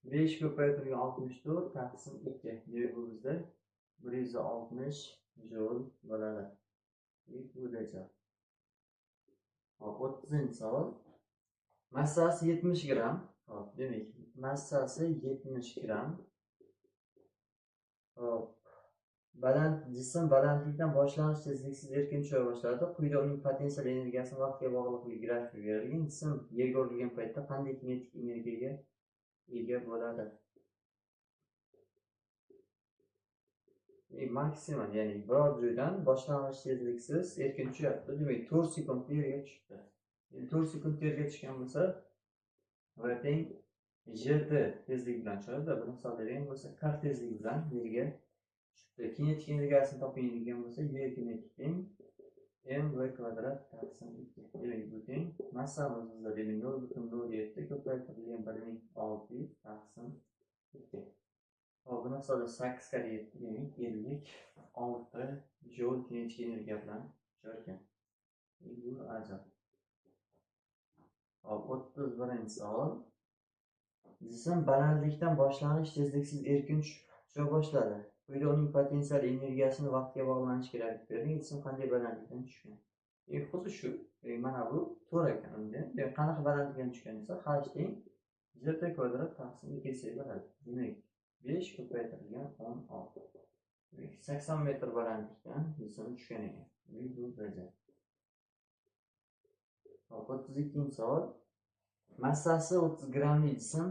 5 ko'paytirilgan 64 taqsim 2. Demak bu bizda 160 joule bo'ladi. Bu desa. 30-savol. Massasi 70 gram. Demak massasi 70 gram. Jism balandlikdan boshlanish tezliksiz erkin tusha boshladi. Quyida uning potensial energiyasi vaqtga bog'liqligi grafiki berilgan. Jism yerga urilgan paytda qanday kinetik energiyaga ega bo'ladi? Maksimal, ya'ni biror joydan boshlang'ich tezliksiz erkin tushyapti. Demak, 4 sekund yerga tushdi. 4 sekund yerga tushgan bo'lsa, va teng gt tezligi bilan tushadi. Buni hisoblaydigan bo'lsa, k tezligi bilan yerga kinetik energiyasini toping degan bo'lsa, yer kinetik teng mv kvadrat taqsim 2. Demak, bu teng massamiz bizda 0,07 ko'paytirilgan 1600 taqsim 2. Buni hisobda 8 ga 7, demak 56 joule kinetik energiya bilan tushar. Bu ajab. 31-savol. Jism balandlikdan boshlang'ich tezliksiz erkin tusha boshladi. Quyida uning potensial energiyasini vaqtga bog'lanish kerak berilgan. Jism qanday balandlikdan tushgan? Xuddi shu. Mana bu to'g'ri ekan unda. Qanaqa balandlikdan tushgan desa, h teng gt kvadrat taqsim 2 bo'ladi. Demak, 5 ko'paytirilgan 16. 80 metr balandlikdan jism tushgan ekan. Bu bajar. 32-savol. Massasi 30 gramli jism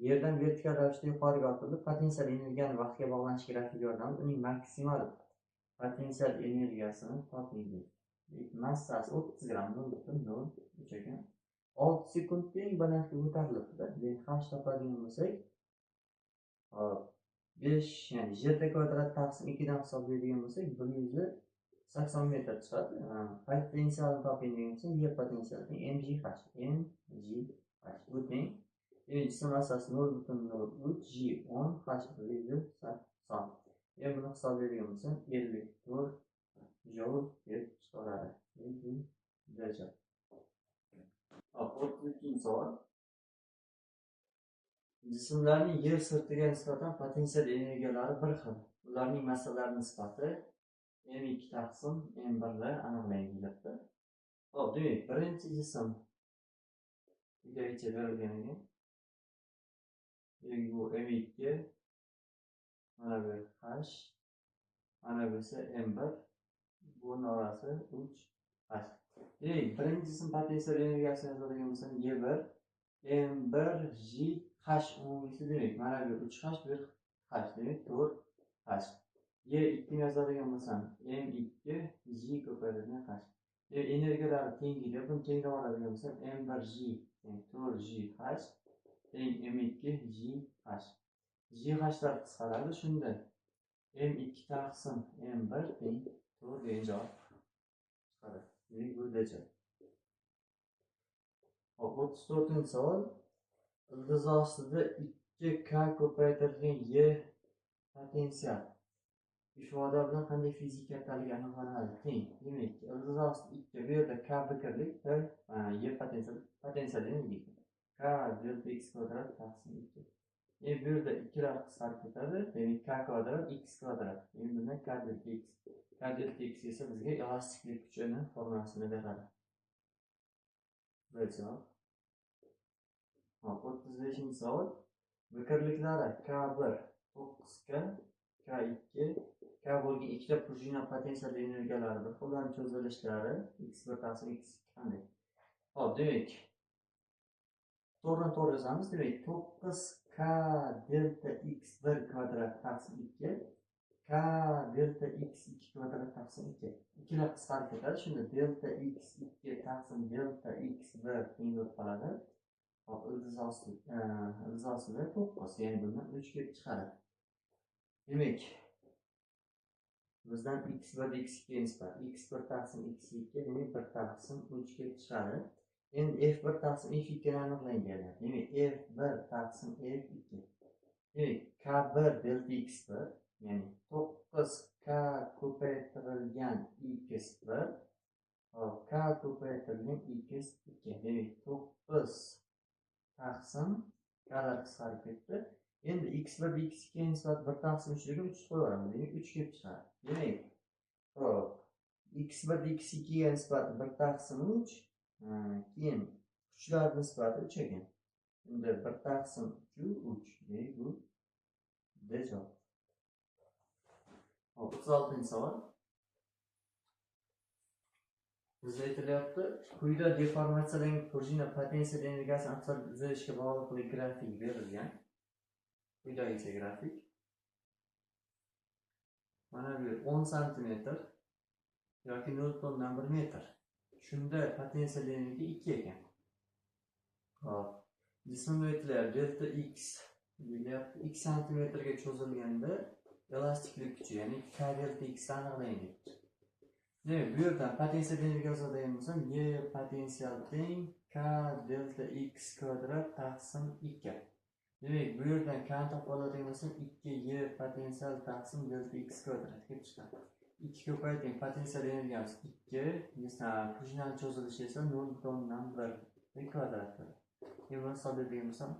yerdan vertikal ravishda yuqoriga otildi. Potensial energiyani vaqtga bog'lanish grafiki yordamida uning maksimal potensial energiyasini toping. Massasi 30 gram 0,03 ekan. 6 sekundda eng balandlikka ko'tarilibdi. Demak, h topadigan bo'lsak, 5, ya'ni gt kvadrat taqsim 2 dan hisoblaydigan bo'lsak, 180 metr chiqadi. Potensialni toping degan bo'lsa, yer potensiali mgh. Bu teng. Jism massasi 0,03 g 10 h 180. Buni hisoblaydigan bo'lsa, 54 joule deb chiqaradi. Bu daraja. 32-savol. Jismlarning yer sirtiga nisbatan potensial energiyalari bir xil. Ularning massalari nisbati m2 taqsim m1 ga aniqlang deyapti. Hop, demak, birinchi jism quyidagicha berilgan ekan. Bu m2, mana bu h, Mana bo'lsa M1, bu orasi 3H. Demak, birinchi qism potensial energiyasini yozadigan bo'lsam, Y1 M1JH umumiysi demak, mana bu 3H, bu H, demak 4H. Y2 ni yozadigan bo'lsam, M2J ko'paytirilgan H. Energiyalari tengiga, buni tenglab oladigan bo'lsam, M1J, ya'ni 4JH teng M2JH. JH'lar qisqaradi, shunda M2 taqsim M1 teng 4 degan javob chiqadi. Demak, bu dejal. Hop, 34-savol. Ildiz ostida 2K ko'paytirilgan Y potensial ifoda bilan qanday fizik kattaligi aniqlanadi? Teng. Demak, ildiz ostida 2, bu yerda K bikrlik va Y potensial demak K delta x kvadrat taqsim 2. Bu yerda 2lar qisqarib ketadi. Demak, K kvadrat x kvadrat. Endi bundan K delta x. K delta x esa bizga elastiklik kuchini formulasini beradi. Bu javob. Hop, 35-savol. Bikrliklari K1 9K, K2, K bo'lgan ikkita prujina potensial energiyalari bir xildan cho'zilishlari x1 taqsim x2 qanday? Hop, demak, to'g'ridan-to'g'ri yozamiz. Demak, 9K delta x1 kvadrat taqsim 2, K delta x2 kvadrat taqsim 2. Ikkilar qisqarib ketadi. Shunda delta x2 taqsim delta x1 teng bo'lib qoladi. Hop, ildiz ostida 9, ya'ni bundan 3 kelib chiqadi. Demak, bizdan x1 x2 nisbat x1 taqsim x2 demak 1 taqsim 3 kelib chiqadi. Endi f1 taqsim f2 ni aniqlangan. Demak, f1 taqsim f2. Demak, k1 delta x1, ya'ni 9k ko'paytirilgan x1, hop, k ko'paytirilgan x2. Demak, 9 taqsim klar qisqarib ketdi. Endi x1 x2 nisbat 1 taqsim 3 degan 3 qo'yaveramiz. Demak, 3 kelib chiqadi. Demak, hop, x1 x2 ga nisbat 1 taqsim 3, keyin kuchlar nisbati 3 ekan. Endi 1 taqsim 3, demak bu javob. Hop, 36-savol. Bizda aytilyapti, quyida deformatsiyalangan prujina potensial energiyasini aqsar uzilishga bog'liqlik grafik berilgan. Quyidagicha grafik. Mana bu 10 cm yoki 0.1 metr. Shunda potensial energiya 2 ekan. Hop, jismda aytilyapti delta x deyilyapti, x santimetrga cho'zilganda elastiklik kuchi, ya'ni k delta x aniqlang debdi. Demak, bu yerdan potensial energiya yozadigan bo'lsam, y potensial teng k delta x kvadrat taqsim 2. Demak, bu yerdan k topib oladigan bo'lsam, 2y potensial taqsim delta x kvadrat kelib chiqadi. 2 ko'payting, potensial energiyamiz 2, prujinaning cho'zilishi esa 0.1 kvadrat. Endi hisoblaydigan bo'lsam,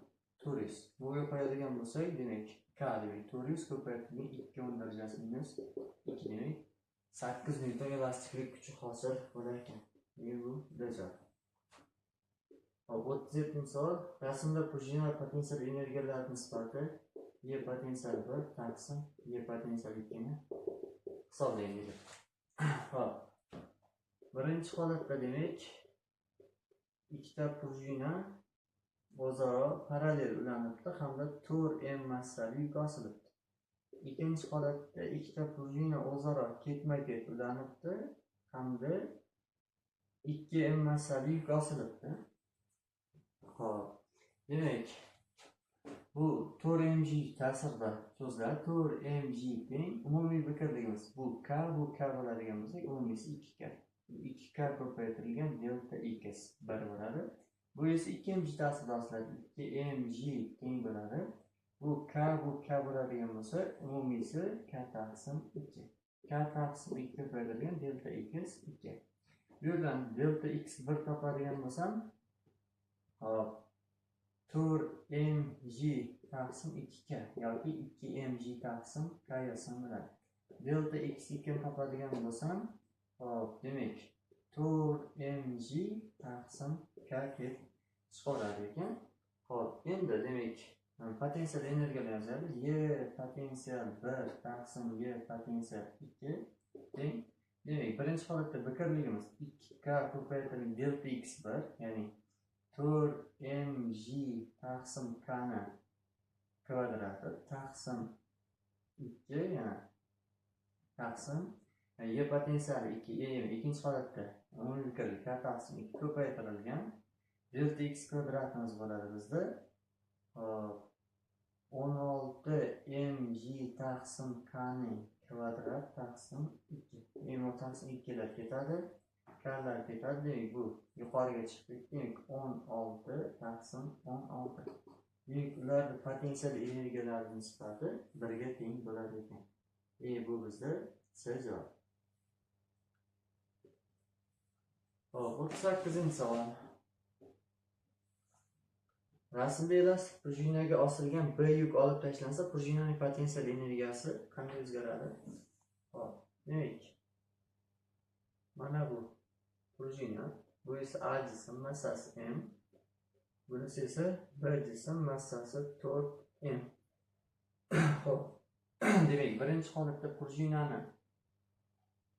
400. Bu qo'yadigan bo'lsak, demak, k demak 400 ko'paytirilgan 2 darajasi minus 2 demak 8 newton elastiklik kuchi hosil bo'lar ekan. Bu javob. Hop, 37-savol. Rasmda prujina potensial energiyalar nisbati y potensial 1 taqsim y potensial 2 ni hisoblaymiz. Hop. Birinchi holatda demak, ikkita prujina o'zaro parallel ulanibdi hamda 4m massali yuk osilibdi. Ikkinchi holatda ikkita prujina o'zaro ketma-ket ulanibdi hamda 2m massali yuk osilibdi. Hop. Demak, bu 4mg ta'sirida cho'ziladi. 4mg teng umumiy bikrligimiz bu k bo'ladigan bo'lsa, umumiysi 2k. 2k ko'paytirilgan delta x 1 bo'ladi. Bu esa 2mg ta'sirida osiladi. 2mg teng bo'ladi. Bu k bo'ladigan bo'lsa, umumiysi k taqsim 2. K taqsim 2 ko'paytirilgan delta x 2. Bu yerdan delta x 1 topadigan bo'lsam, hop, 4mg taqsim 2k yoki 2mg taqsim k yozsam bo'ladi. Delta x 2 topadigan bo'lsam, hop, demak 4mg taqsim k kelib chiqarar ekan. Hop, endi demak Potensial energiyalar yozadi. Y potensial 1 taqsim Y potensial 2 teng. Demak, birinchi holatda biqirligimiz 2K ko'paytirilgan delta x1, ya'ni 4mg taqsim k ni kvadrati taqsim 2 yana taqsim Y potensiali 2. Ikkinchi holatda umumiy biqirlik k taqsim 2 ko'paytirilgan delta x kvadratimiz bo'ladi bizda. 16mg taqsim k ning kvadrat taqsim 2. M taqsim 2 lar ketadi. K lar ketadi. Demak, bu yuqoriga chiqib ketdi. 16 taqsim 16. Demak, ularning potensial energiyalar nisbati 1 ga teng bo'lar ekan. Bu bizda C javob. Hop, 38-savol. Rasmda elastik prujinaga osilgan B yuk olib tashlansa, prujinaning potensial energiyasi qanday o'zgaradi? Hop, demak, mana bu prujina, bu esa A jism, massasi M. Bunisi esa B jism, massasi 4M. Hop. Demak, birinchi holatda prujinani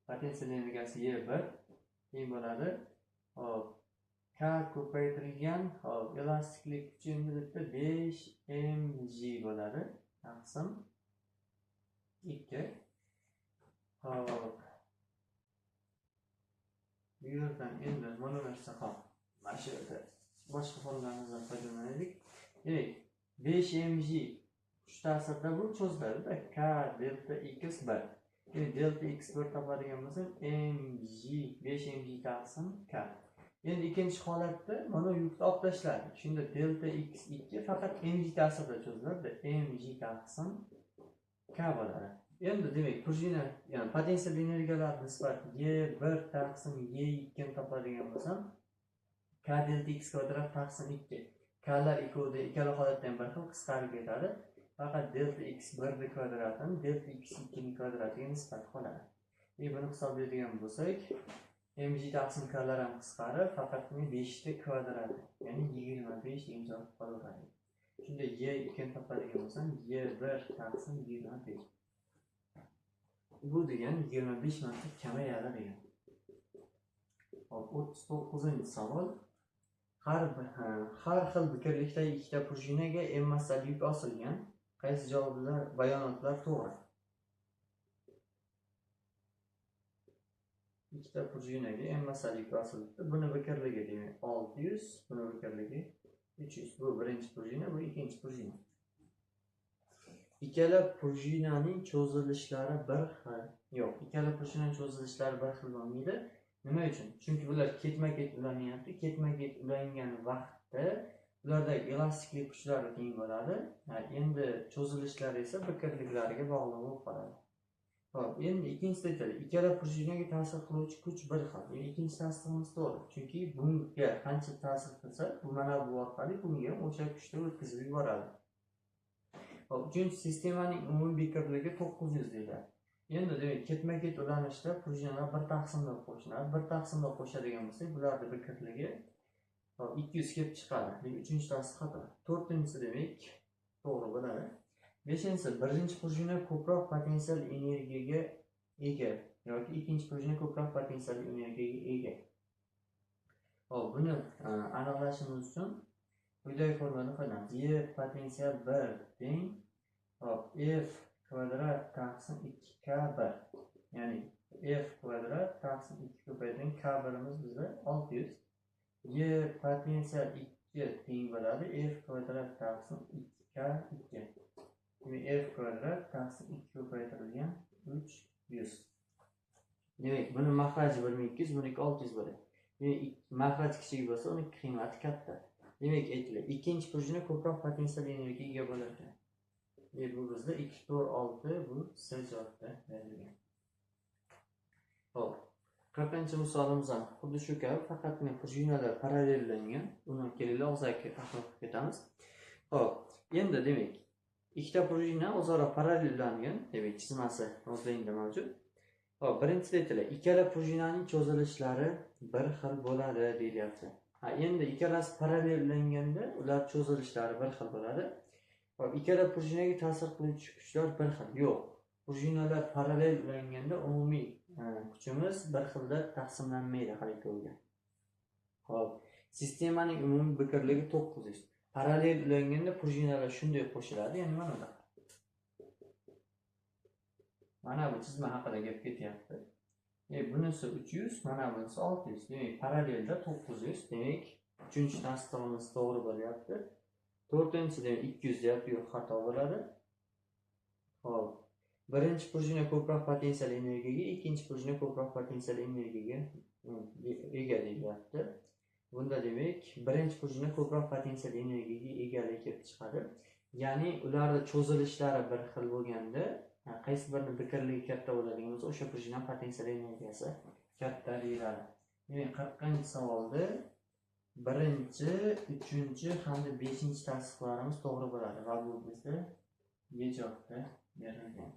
potensial energiyasi Y1 teng bo'ladi. Hop. K ko'paytirilgan, hop, elastiklik kuchi endi 5mg bo'ladi. Taqsim 2. Hop. Bu yerdan endi mana narsa hop. Mana shu yerda boshqa formulalardan foydalanaylik. Demak, 5mg kuch ta'sirida bu cho'ziladi. K delta x 1. Delta x 1 topadigan bo'lsak, mg 5mg taqsim k. Endi ikkinchi holatda mana yukni olib tashladi. Shunda delta x2 faqat mg ta'sirida cho'ziladi. Mg taqsim k bo'ladi. Endi demak, prujina, ya'ni potensial energiyalar nisbati Y1 taqsim Y2 ni topadigan bo'lsam, k delta x kvadrat taqsim 2. K lar ikkala holatda ham bir xil qisqarib ketadi. Faqat delta x1 ni kvadratini delta x2 ni kvadratiga nisbat qoladi. Buni hisoblaydigan bo'lsak, mg taqsim k lar ham qisqarib, faqat 5 ta kvadrati, ya'ni 25 degan javob qolaveradi. Shunda y2 ni topadigan bo'lsam, y1 taqsim 25. Bu degan 25 marta kamayadi degan. Hop, 39-savol. Har xil biqirlikdagi ikkita prujinaga M massali yuk osilgan. Qaysi javoblar, bayonotlar to'g'ri? Ikkita prujinaga M massali yuk osilibdi. Buni biqirligi demak 600, buni biqirligi 300. Bu birinchi prujina, bu ikkinchi prujina. Ikkala prujinaning cho'zilishlari bir xil. Yo'q, ikkala prujinaning cho'zilishlari bir xil bo'lmaydi. Nima uchun? Chunki bular ketma-ket ulanyapti. Ketma-ket ulangan vaqtda ulardagi elastiklik kuchlari teng bo'ladi. Endi cho'zilishlari esa biqirliklariga bog'liq bo'lib qoladi. Hop, endi ikkinchisida ikkala prujinaga ta'sir qiluvchi kuch bir xil. Ikkinchi tasdig'imiz to'g'ri. Chunki bunga qancha ta'sir qilsa, bu mana bu orqali bunga o'sha kuchni o'tkazib yuboradi. Hop, uchinchi sistemaning umumiy biqirligi 900 deyiladi. Endi demak, ketma-ket ulanishda prujinalar bir taqsimlab qo'shiladi. Bir taqsimlab qo'shadigan bo'lsak, bularning biqirligi 200 kelib chiqadi. Demak, uchinchi tasdiq xato. To'rtinchisi demak to'g'ri bo'ladi. Beshinchisi, birinchi prujina ko'proq potensial energiyaga ega yoki ikkinchi prujina ko'proq potensial energiyaga ega. Hop, buni aniqlashimiz uchun quyidagi formulani foydalanamiz. Y potensial 1 teng f kvadrat taqsim 2k1. Ya'ni f kvadrat taqsim 2 ko'paytirilgan k birimiz bizda 600. Y potensial 2 teng bo'ladi f kvadrat taqsim 2k2. Demak, f kvadrat taqsim 2 ko'paytirilgan 300. Demak, buni maxraji 1200, buniki 600 bo'ladi. Demak, maxraj kichik bo'lsa, uning qiymati katta. Demak, aytiladi, ikkinchi prujina ko'proq potensial energiyaga ega bo'lar ekan. Bu bizda 2 4 6, bu C javobda berilgan. Hop, 40-misolimiz ham xuddi shu kabi, faqat prujinalar parallellangan. Uni kelinglar og'zaki tahlil qilib ketamiz. Hop, endi demak, ikkita prujina o'zaro parallellangan, demak, chizmasi yozilganda mavjud. Hop, birinchisi aytiladi, ikkala prujinaning cho'zilishlari bir xil bo'ladi deyilyapti. Endi ikkalasi parallellanganda ular cho'zilishlari bir xil bo'ladi. Hop, ikkala prujinaga ta'sir qiluvchi kuchlar bir xil. Yo'q. Prujinalar parallel ulanganda umumiy kuchimiz bir xilda taqsimlanmaydi xaritaga. Hop, sistemaning umumiy biqirligi 900. Parallel ulanganda prujinalar shunday qo'shiladi, ya'ni mana bunaqa. Mana bu chizma haqida gap ketyapti. Bunisi 300, mana bunisi 600. Demak, parallelda 900. Demak, 3-chi tasdig'imiz to'g'ri bo'lyapti. 4-da 200 deyapti, yo'q, xato bo'ladi. Hop. Birinchi prujina ko'proq potensial energiyaga, ikkinchi prujina ko'proq potensial energiyaga ega deyapti. Bunda demak, birinchi prujina ko'proq potensial energiyaga egalik kelib chiqadi. Ya'ni ularning cho'zilishlari bir xil bo'lganda, qaysi birini biqirligi katta bo'ladigan bo'lsa, o'sha prujina potensial energiyasi katta deyiladi. Demak, 40-savolda birinchi, 3-chi hamda 5-chi tasdiqlarimiz to'g'ri bo'ladi va bu bizda B javobda berilgan.